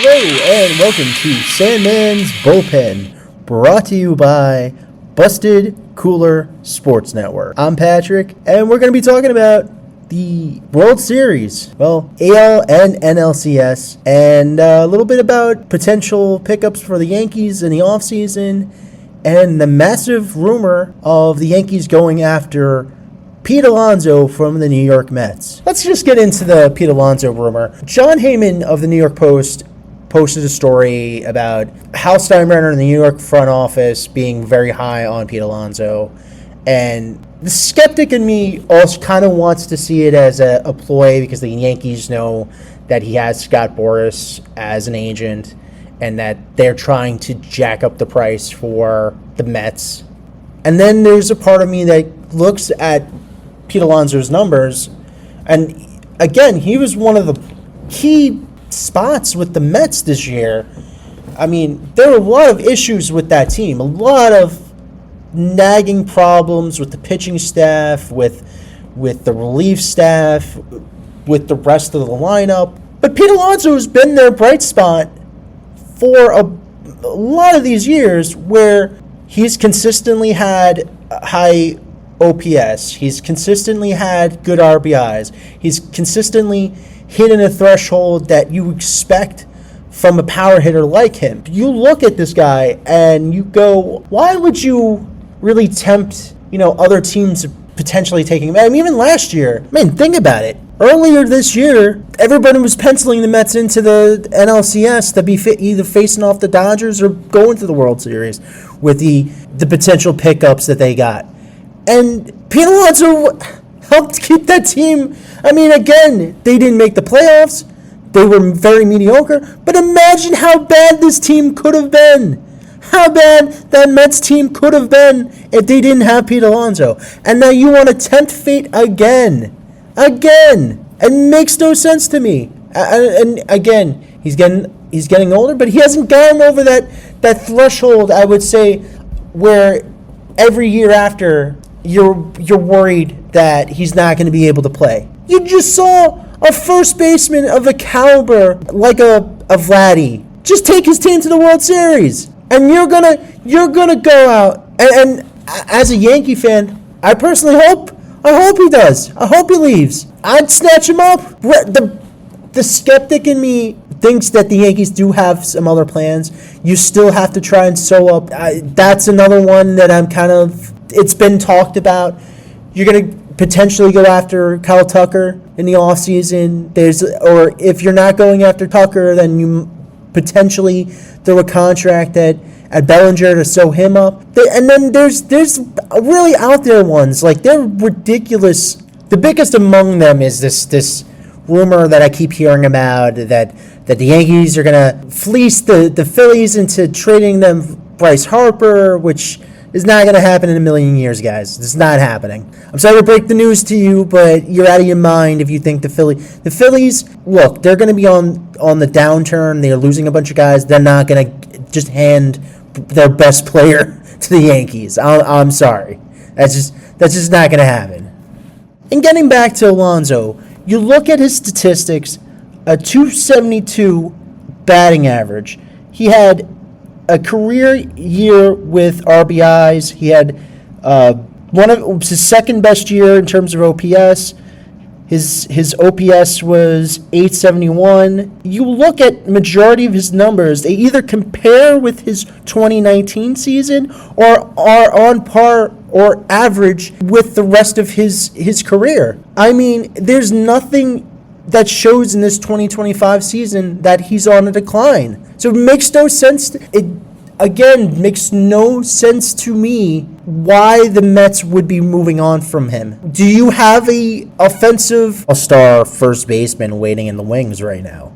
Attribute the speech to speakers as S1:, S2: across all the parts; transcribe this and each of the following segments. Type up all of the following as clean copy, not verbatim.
S1: Hello and welcome to Sandman's Bullpen, brought to you by Busted Cooler Sports Network. I'm Patrick, and we're going to be talking about the World Series, AL and NLCS, and a little bit about potential pickups for the Yankees in the offseason, and the massive rumor of the Yankees going after Pete Alonso from the New York Mets. Let's just get into the Pete Alonso rumor. John Heyman of the New York Post posted a story about Hal Steinbrenner in the New York front office being very high on Pete Alonso. And the skeptic in me also kind of wants to see it as a ploy because the Yankees know that he has Scott Boras as an agent and that they're trying to jack up the price for the Mets. And then there's a part of me that looks at Pete Alonso's numbers, and again, he was one of the key spots with the Mets this year. I mean, there were a lot of issues with that team, a lot of nagging problems with the pitching staff, with the relief staff, with the rest of the lineup. But Pete Alonso has been their bright spot for a lot of these years, where he's consistently had high OPS. He's consistently had good RBIs. He's consistently hitting a threshold that you expect from a power hitter like him. You look at this guy and you go, why would you really tempt, other teams potentially taking him? I mean, even last year, think about it. Earlier this year, everybody was penciling the Mets into the NLCS to be either facing off the Dodgers or going to the World Series with the potential pickups that they got. And Pete Alonso helped keep that team. I mean, again, they didn't make the playoffs. They were very mediocre. But imagine how bad this team could have been. How bad that Mets team could have been if they didn't have Pete Alonso. And now you want to tempt fate again. Again. It makes no sense to me. And again, he's getting older, but he hasn't gotten over that threshold, I would say, where every year after you're worried that he's not going to be able to play. You just saw a first baseman of a caliber like a Vladdy just take his team to the World Series, and you're gonna go out and as a Yankee fan, I personally hope he does. I hope he leaves. I'd snatch him up. The skeptic in me thinks that the Yankees do have some other plans. You still have to try and sew up. That's another one that I'm kind of. It's been talked about. You're going to potentially go after Kyle Tucker in the offseason. Or if you're not going after Tucker, then you potentially throw a contract at Bellinger to sew him up. And then there's really out there ones. Like, they're ridiculous. The biggest among them is this rumor that I keep hearing about that the Yankees are going to fleece the Phillies into trading them Bryce Harper, which is not going to happen in a million years, guys. It's not happening. I'm sorry to break the news to you, but you're out of your mind if you think the Phillies, look, they're going to be on the downturn. They're losing a bunch of guys. They're not going to just hand their best player to the Yankees. I'm sorry. That's just not going to happen. And getting back to Alonso, you look at his statistics, a .272 batting average. He had a career year with RBIs. He had his second best year in terms of OPS. His OPS was .871. You look at majority of his numbers, they either compare with his 2019 season or are on par or average with the rest of his career. I mean, there's nothing that shows in this 2025 season that he's on a decline. So it makes no sense. Makes no sense to me why the Mets would be moving on from him. Do you have a offensive all-star first baseman waiting in the wings right now?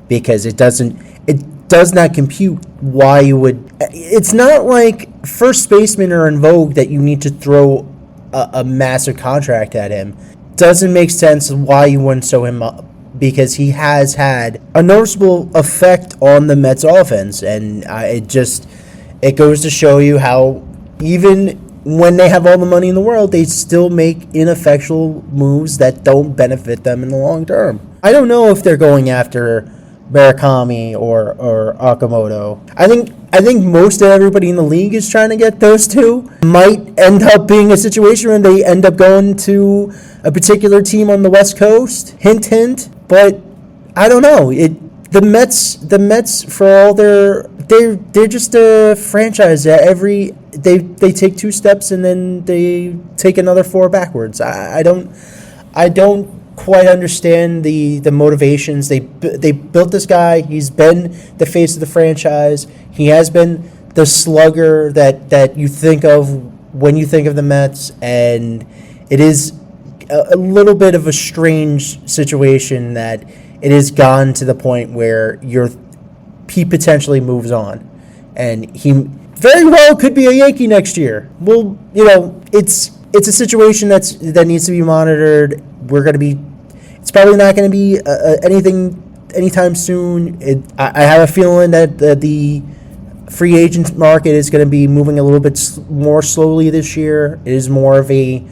S1: Because it does not compute why you would. It's not like first basemen are in vogue that you need to throw a massive contract at him. Doesn't make sense why you wouldn't sew him up, because he has had a noticeable effect on the Mets offense, and it goes to show you how even when they have all the money in the world, they still make ineffectual moves that don't benefit them in the long term. I don't know if they're going after Murakami or Okamoto. I think most of everybody in the league is trying to get those two. Might end up being a situation where they end up going to a particular team on the West Coast. Hint, hint. But I don't know. The Mets for all they're just a franchise that they take 2 steps and then they take another 4 backwards. I don't quite understand the motivations. They built this guy. He's been the face of the franchise. He has been the slugger that you think of when you think of the Mets, and it is a little bit of a strange situation that it has gone to the point where he potentially moves on, and he very well could be a Yankee next year. Well, it's a situation that needs to be monitored. It's probably not going to be anything anytime soon. I have a feeling that the free agent market is going to be moving a little bit more slowly this year. It is more of a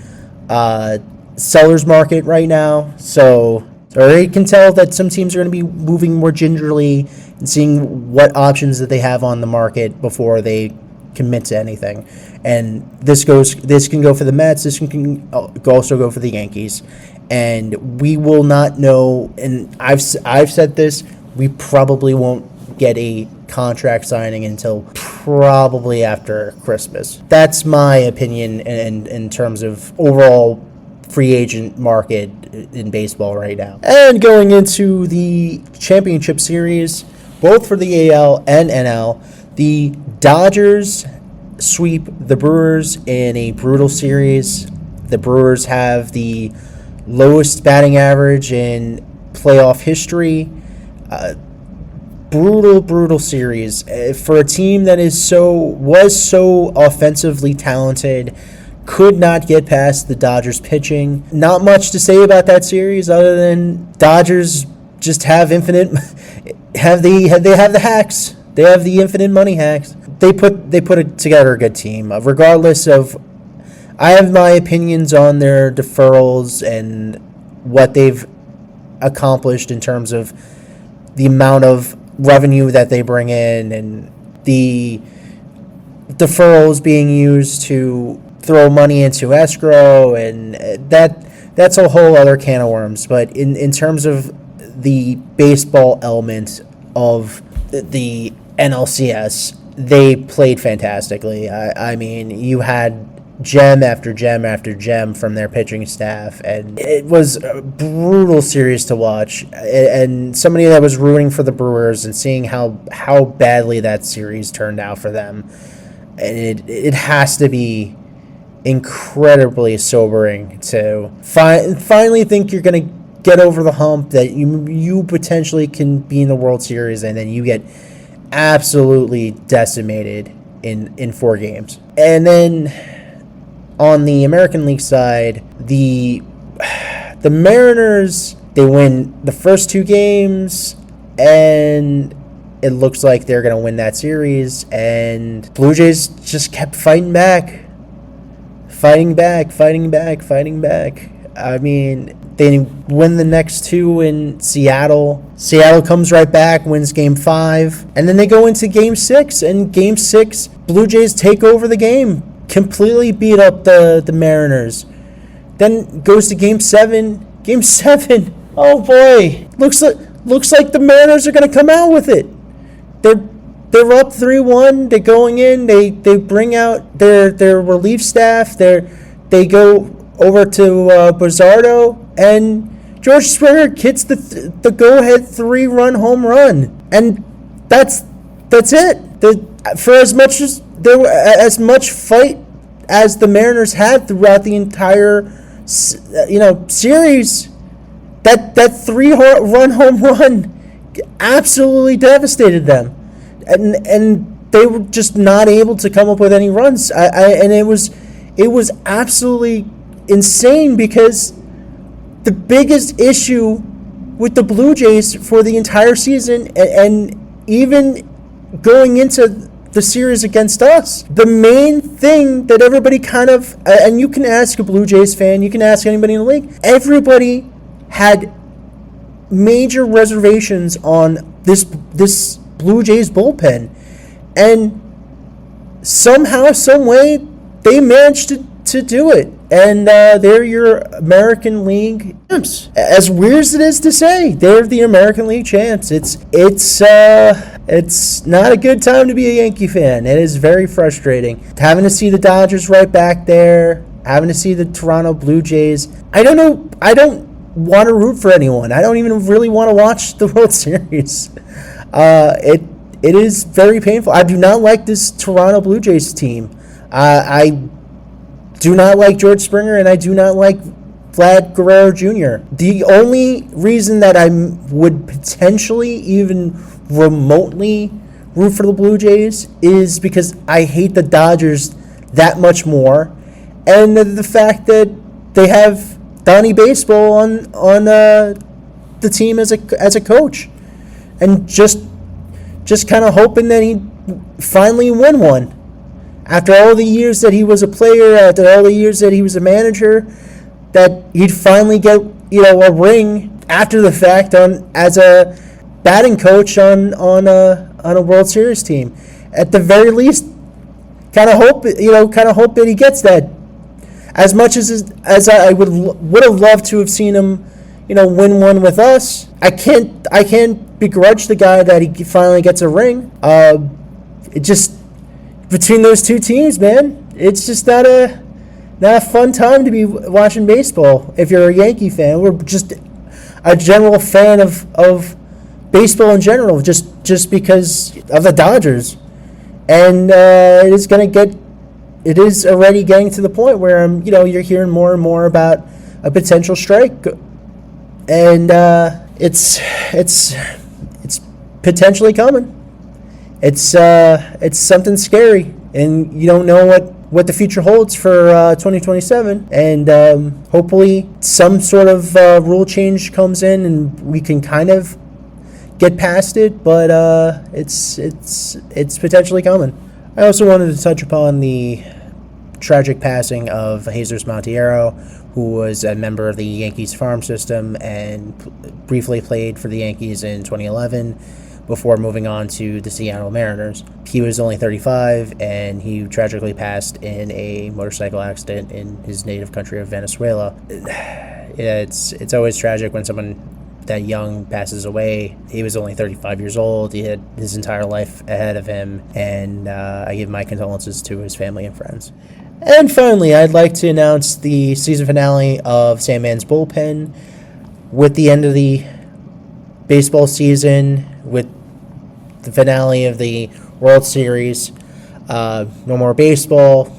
S1: seller's market right now. So I already can tell that some teams are going to be moving more gingerly and seeing what options that they have on the market before they commit to anything. And this can go for the Mets. This can also go for the Yankees. And we will not know, and I've said this, we probably won't get a contract signing until probably after Christmas. That's my opinion in terms of overall free agent market in baseball right now. And going into the championship series, both for the AL and NL, the Dodgers sweep the Brewers in a brutal series. The Brewers have the lowest batting average in playoff history. Brutal series for a team that was so offensively talented. Could not get past the Dodgers pitching. Not much to say about that series other than Dodgers just have the hacks. They have the infinite money hacks. They put together a good team. Regardless of, I have my opinions on their deferrals and what they've accomplished in terms of the amount of revenue that they bring in and the deferrals being used to throw money into escrow, and that's a whole other can of worms. But in terms of the baseball element of the NLCS, they played fantastically. I mean, you had gem after gem after gem from their pitching staff, and it was a brutal series to watch. And somebody that was rooting for the Brewers and seeing how badly that series turned out for them, and it has to be incredibly sobering to finally think you're going to get over the hump, that you potentially can be in the World Series, and then you get absolutely decimated in 4 games. And then on the American League side, the Mariners, they win the first 2 games, and it looks like they're going to win that series. And Blue Jays just kept fighting back. I mean, they win the next 2 in Seattle. Seattle comes right back, wins Game 5. And then they go into Game 6. And Game 6, Blue Jays take over the game. Completely beat up the Mariners. Then goes to Game 7. Game 7, oh boy. Looks like the Mariners are going to come out with it. They're up 3-1. They're going in. They bring out their relief staff. They go over to Bizzardo, and George Springer hits the go-ahead 3-run home run, and that's it. For as much fight as the Mariners had throughout the entire series, that 3-run home run absolutely devastated them. And they were just not able to come up with any runs. And it was absolutely insane, because the biggest issue with the Blue Jays for the entire season, and even going into the series against us, the main thing that everybody kind of, and you can ask a Blue Jays fan, you can ask anybody in the league, everybody had major reservations on this Blue Jays bullpen, and somehow, some way, they managed to do it. And they're your American League champs. As weird as it is to say, they're the American League champs. It's not a good time to be a Yankee fan. It is very frustrating. Having to see the Dodgers right back there, having to see the Toronto Blue Jays. I don't know. I don't want to root for anyone. I don't even really want to watch the World Series. It is very painful. I do not like this Toronto Blue Jays team. I do not like George Springer, and I do not like Vlad Guerrero Jr. The only reason that I would potentially even remotely root for the Blue Jays is because I hate the Dodgers that much more, and the fact that they have Donnie Baseball on the team as a coach, and just kind of hoping that he finally win one. After all the years that he was a player, after all the years that he was a manager, that he'd finally get a ring after the fact as a batting coach on a World Series team. At the very least, kind of hope that he gets that. As much as I would have loved to have seen him, win one with us. I can't begrudge the guy that he finally gets a ring. It just, between those two teams, man, it's just not a fun time to be watching baseball if you're a Yankee fan. We're just a general fan of baseball in general, just because of the Dodgers. And it is already getting to the point where you're hearing more and more about a potential strike, and it's potentially coming. It's something scary, and you don't know what the future holds for 2027. And hopefully some sort of rule change comes in, and we can kind of get past it. But it's potentially coming. I also wanted to touch upon the tragic passing of Jesus Monteiro, who was a member of the Yankees farm system and briefly played for the Yankees in 2011 before moving on to the Seattle Mariners. He was only 35, and he tragically passed in a motorcycle accident in his native country of Venezuela. It's always tragic when someone that young passes away. He was only 35 years old. He had his entire life ahead of him, and I give my condolences to his family and friends. And finally, I'd like to announce the season finale of Sandman's Bullpen with the end of the baseball season, with the finale of the World Series. No more baseball,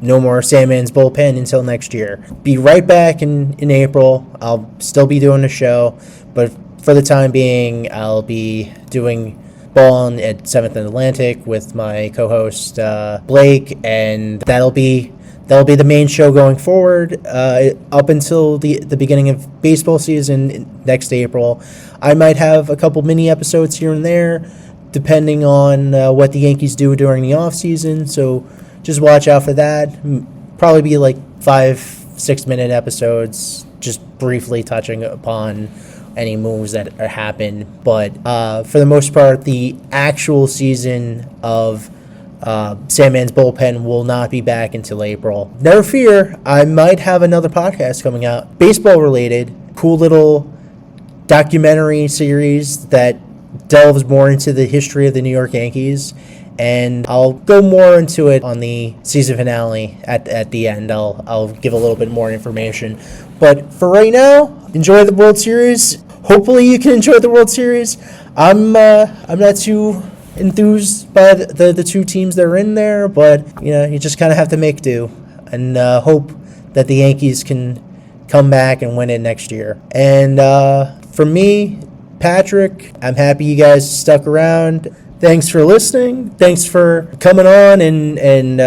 S1: no more Sandman's Bullpen until next year. Be right back in April. I'll still be doing the show, but for the time being, I'll be doing Ballin' at 7th and Atlantic with my co-host Blake, and that'll be the main show going forward up until the beginning of baseball season next April. I might have a couple mini episodes here and there, depending on what the Yankees do during the off season. So just watch out for that. Probably be like 5-6 minute episodes, just briefly touching upon any moves that happen. But for the most part, the actual season of Sandman's Bullpen will not be back until April. Never fear, I might have another podcast coming out, baseball related, cool little documentary series that delves more into the history of the New York Yankees, and I'll go more into it on the season finale at the end. I'll give a little bit more information. But for right now, enjoy the World Series. Hopefully you can enjoy the World Series. I'm not too enthused by the two teams that are in there, but you just kind of have to make do and hope that the Yankees can come back and win it next year. And for me, Patrick, I'm happy you guys stuck around. Thanks for listening. Thanks for coming on, and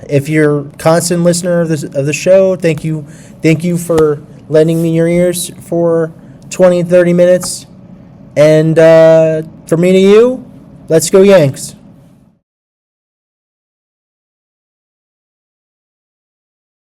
S1: if you're a constant listener of the show, thank you for lending me your ears for 20-30 minutes. And from me to you, let's go Yanks.